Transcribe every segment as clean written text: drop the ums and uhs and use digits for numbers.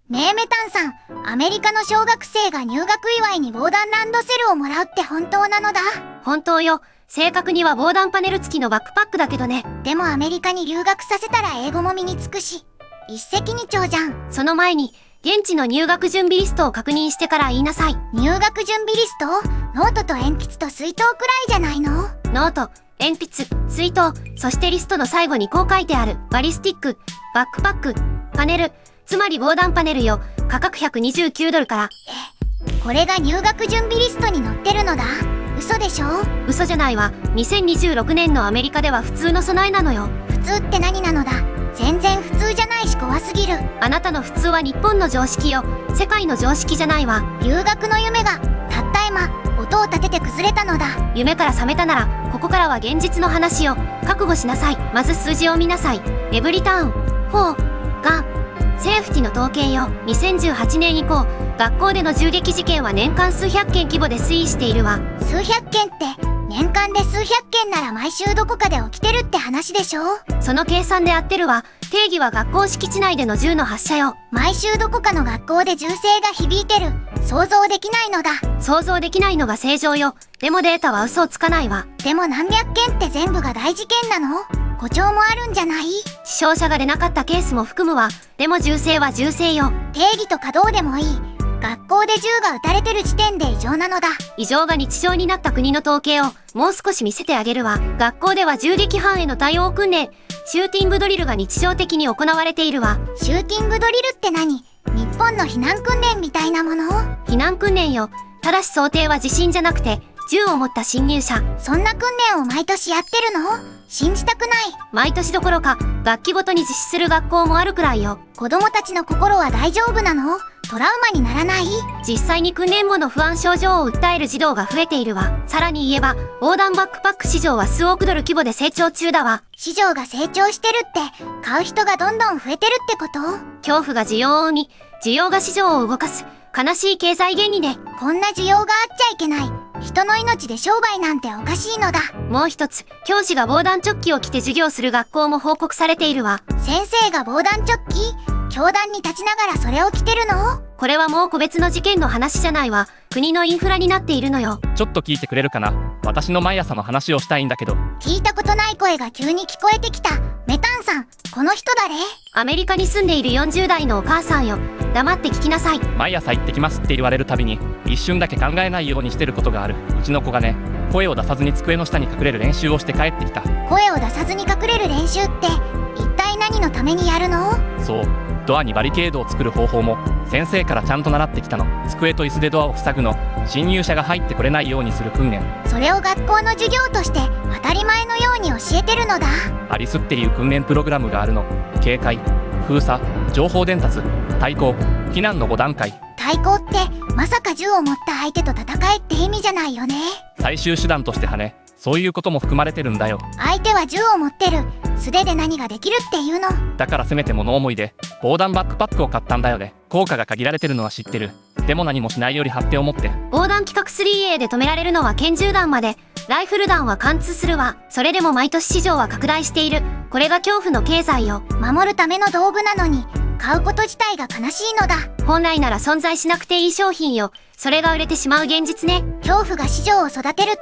ねえメタンさん、アメリカの小学生が入学祝いに防弾ランドセルをもらうって本当なのだ？本当よ。正確には防弾パネル付きのバックパックだけどね。でもアメリカに留学させたら英語も身につくし、一石二鳥じゃん。その前に、現地の入学準備リストを確認してから言いなさい。入学準備リスト？ノートと鉛筆と水筒くらいじゃないの？ノート、鉛筆、水筒、そしてリストの最後にこう書いてある。バリスティック、バックパック、パネル、つまり防弾パネルよ。価格129ドルから。これが入学準備リストに載ってるのだ。嘘でしょ？嘘じゃないわ。2026年のアメリカでは普通の備えなのよ。普通って何なのだ？全然普通じゃないし怖すぎる。あなたの普通は日本の常識よ。世界の常識じゃないわ。留学の夢がたった今音を立てて崩れたのだ。夢から覚めたならここからは現実の話よ。覚悟しなさい。まず数字を見なさい。エブリターン4がセーフティの統計よ。2018年以降学校での銃撃事件は年間数百件規模で推移しているわ。数百件って年間で数百件なら毎週どこかで起きてるって話でしょ？その計算で合ってるわ。定義は学校敷地内での銃の発射よ。毎週どこかの学校で銃声が響いてる。想像できないのだ。想像できないのが正常よ。でもデータは嘘をつかないわ。でも何百件って全部が大事件なの？誤調もあるんじゃない？死傷者が出なかったケースも含むわ。でも銃声は銃声よ。定義とかどうでもいい。学校で銃が撃たれてる時点で異常なのだ。異常が日常になった国の統計をもう少し見せてあげるわ。学校では銃撃犯への対応訓練、シューティングドリルが日常的に行われているわ。シューティングドリルって何？日本の避難訓練みたいなもの？避難訓練よ。ただし想定は地震じゃなくて銃を持った侵入者。そんな訓練を毎年やってるの？信じたくない。毎年どころか学期ごとに実施する学校もあるくらいよ。子供たちの心は大丈夫なの？トラウマにならない？実際に訓練後の不安症状を訴える児童が増えているわ。さらに言えば防弾バックパック市場は数億ドル規模で成長中だわ。市場が成長してるって買う人がどんどん増えてるってこと？恐怖が需要を生み、需要が市場を動かす悲しい経済原理ね。こんな需要があっちゃいけない。人の命で商売なんておかしいのだ。もう一つ、教師が防弾チョッキを着て授業する学校も報告されているわ。先生が防弾チョッキ？教壇に立ちながらそれを着てるの？これはもう個別の事件の話じゃないわ。国のインフラになっているのよ。ちょっと聞いてくれるかな？私の毎朝の話をしたいんだけど。聞いたことない声が急に聞こえてきた。メタンさん、この人誰？アメリカに住んでいる40代のお母さんよ。黙って聞きなさい。毎朝行ってきますって言われるたびに一瞬だけ考えないようにしてることがある。うちの子がね、声を出さずに机の下に隠れる練習をして帰ってきた。声を出さずに隠れる練習って一体何のためにやるの？そう、ドアにバリケードを作る方法も先生からちゃんと習ってきたの。机と椅子でドアを塞ぐの。侵入者が入ってこれないようにする訓練。それを学校の授業として当たり前のように教えてるのだ。アリスっていう訓練プログラムがあるの。警戒、封鎖、情報伝達、対抗、避難の5段階。対抗ってまさか銃を持った相手と戦えって意味じゃないよね。最終手段として羽。そういうことも含まれてるんだよ。相手は銃を持ってる。素手で何ができるっていうの？だからせめて物思いで防弾バックパックを買ったんだよね。効果が限られてるのは知ってる。でも何もしないより発表を持って。防弾規格 3A で止められるのは拳銃弾まで。ライフル弾は貫通するわ。それでも毎年市場は拡大している。これが恐怖の経済よ。守るための道具なのに買うこと自体が悲しいのだ。本来なら存在しなくていい商品よ。それが売れてしまう現実ね。恐怖が市場を育てるって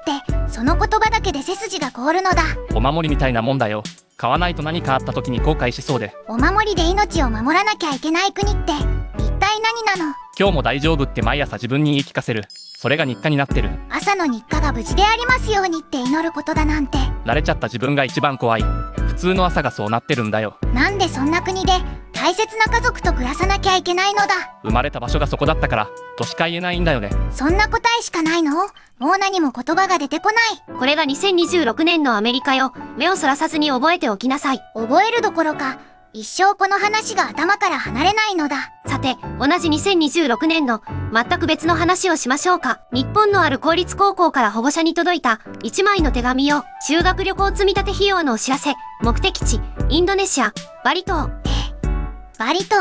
その言葉だけで背筋が凍るのだ。お守りみたいなもんだよ。買わないと何かあった時に後悔しそうで。お守りで命を守らなきゃいけない国って一体何なの？今日も大丈夫って毎朝自分に言い聞かせる。それが日課になってる。朝の日課が無事でありますようにって祈ることだなんて。慣れちゃった自分が一番怖い。普通の朝がそうなってるんだよ。なんでそんな国で大切な家族と暮らさなきゃいけないのだ？生まれた場所がそこだったからとしか言えないんだよね。そんな答えしかないの？もう何も言葉が出てこない。これが2026年のアメリカよ。目をそらさずに覚えておきなさい。覚えるどころか一生この話が頭から離れないのだ。さて、同じ2026年の全く別の話をしましょうか。日本のある公立高校から保護者に届いた1枚の手紙よ。修学旅行積立費用のお知らせ。目的地、インドネシア、バリ島。バリ島？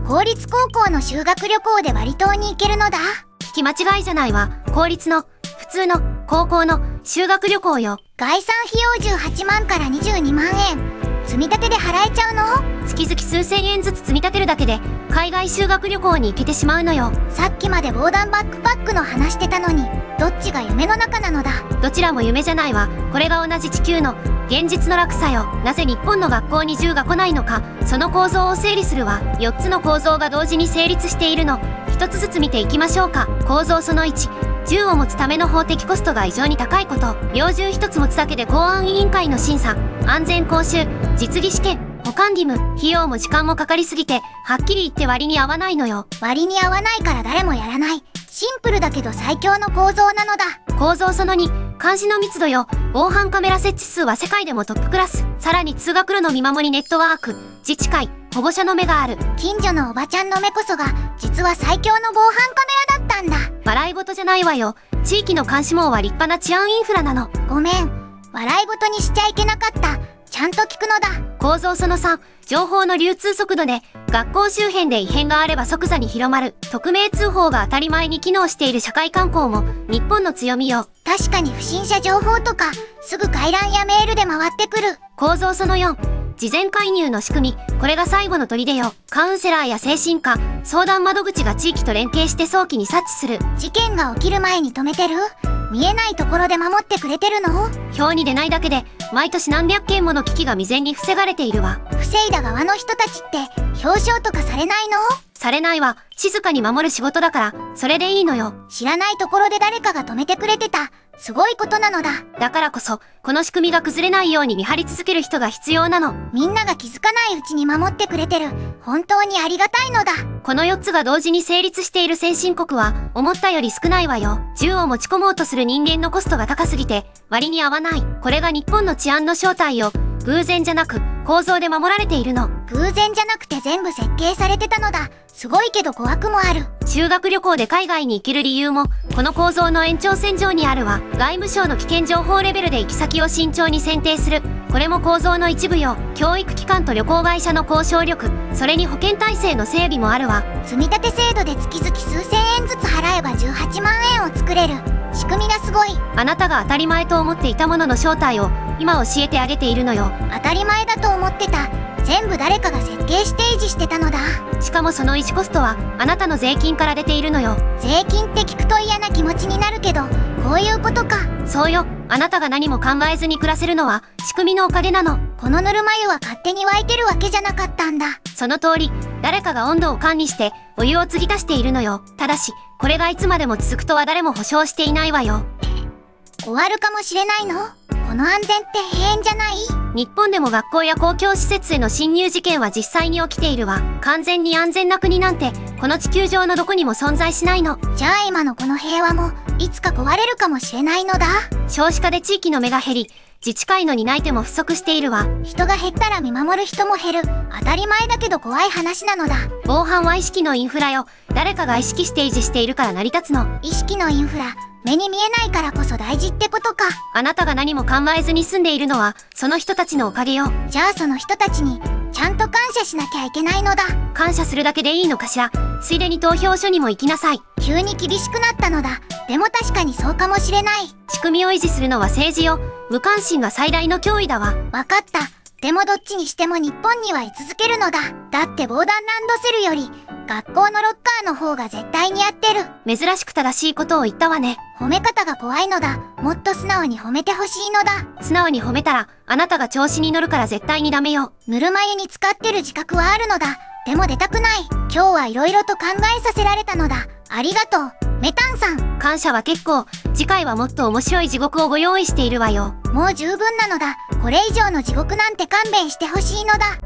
公立高校の修学旅行でバリ島に行けるのだ？聞き間違いじゃないわ。公立の、普通の、高校の修学旅行よ。概算費用18万から22万円。積み立てで払えちゃうの？月々数千円ずつ積み立てるだけで海外修学旅行に行けてしまうのよ。さっきまで防弾バックパックの話してたのに、どっちが夢の中なのだ？どちらも夢じゃないわ。これが同じ地球の現実の落差よ。なぜ日本の学校に銃が来ないのか、その構造を整理するわ。4つの構造が同時に成立しているの。1つずつ見ていきましょうか。構造その1、銃を持つための法的コストが異常に高いこと。猟銃1つ持つだけで公安委員会の審査、安全講習、実技試験、保管義務、費用も時間もかかりすぎて、はっきり言って割に合わないのよ。割に合わないから誰もやらない。シンプルだけど最強の構造なのだ。構造その2、監視の密度よ。防犯カメラ設置数は世界でもトップクラス。さらに通学路の見守りネットワーク、自治会、保護者の目がある。近所のおばちゃんの目こそが実は最強の防犯カメラだったんだ。笑い事じゃないわよ。地域の監視網は立派な治安インフラなの。ごめん、笑い事にしちゃいけなかった。ちゃんと聞くのだ。構造その3、情報の流通速度で学校周辺で異変があれば即座に広まる。匿名通報が当たり前に機能している社会慣行も日本の強みよ。確かに不審者情報とかすぐ回覧やメールで回ってくる。構造その4、事前介入の仕組み。これが最後の砦よ。カウンセラーや精神科、相談窓口が地域と連携して早期に察知する。事件が起きる前に止めてる？見えないところで守ってくれてるの？表に出ないだけで毎年何百件もの危機が未然に防がれているわ。防いだ側の人たちって表彰とかされないの？されないわ。静かに守る仕事だから、それでいいのよ。知らないところで誰かが止めてくれてた。すごいことなのだ。だからこそ、この仕組みが崩れないように見張り続ける人が必要なの。みんなが気づかないうちに守ってくれてる。本当にありがたいのだ。この4つが同時に成立している先進国は、思ったより少ないわよ。銃を持ち込もうとする人間のコストが高すぎて、割に合わない。これが日本の治安の正体よ。偶然じゃなく、構造で守られているの。偶然じゃなくて全部設計されてたのだ。すごいけど怖くもある。修学旅行で海外に行ける理由も、この構造の延長線上にあるわ。外務省の危険情報レベルで行き先を慎重に選定する。これも構造の一部よ。教育機関と旅行会社の交渉力、それに保険体制の整備もあるわ。積み立て制度で月々数千円ずつ払えば18万円を作れる。仕組みがすごい。あなたが当たり前と思っていたものの正体を今教えてあげているのよ。当たり前だと思ってた。全部誰かが設計して維持してたのだ。しかもその維持コストはあなたの税金から出ているのよ。税金って聞くと嫌な気持ちになるけど、こういうことか。そうよ。あなたが何も考えずに暮らせるのは仕組みのおかげなの。このぬるま湯は勝手に沸いてるわけじゃなかったんだ。その通り、誰かが温度を管理してお湯を継ぎ足しているのよ。ただし、これがいつまでも続くとは誰も保証していないわよ。終わるかもしれないの？この安全って閉園じゃない？日本でも学校や公共施設への侵入事件は実際に起きているわ。完全に安全な国なんて、この地球上のどこにも存在しないの。じゃあ今のこの平和も、いつか壊れるかもしれないのだ。少子化で地域の目が減り、自治会の担い手も不足しているわ。人が減ったら見守る人も減る。当たり前だけど怖い話なのだ。防犯は意識のインフラよ。誰かが意識して維持しているから成り立つの。意識のインフラ、目に見えないからこそ大事ってことか。あなたが何も考えずに住んでいるのは、その人たちのおかげよ。じゃあその人たちに、ちゃんと感謝しなきゃいけないのだ。感謝するだけでいいのかしら。ついでに投票所にも行きなさい。急に厳しくなったのだ。でも確かにそうかもしれない。仕組みを維持するのは政治よ。無関心が最大の脅威だわ。わかった。でもどっちにしても日本には居続けるのだ。だって防弾ランドセルより、学校のロッカーの方が絶対に合ってる。珍しく正しいことを言ったわね。褒め方が怖いのだ。もっと素直に褒めてほしいのだ。素直に褒めたら、あなたが調子に乗るから絶対にダメよ。ぬるま湯に浸かってる自覚はあるのだ。でも出たくない。今日はいろいろと考えさせられたのだ。ありがとう、メタンさん。感謝は結構。次回はもっと面白い地獄をご用意しているわよ。もう十分なのだ。これ以上の地獄なんて勘弁してほしいのだ。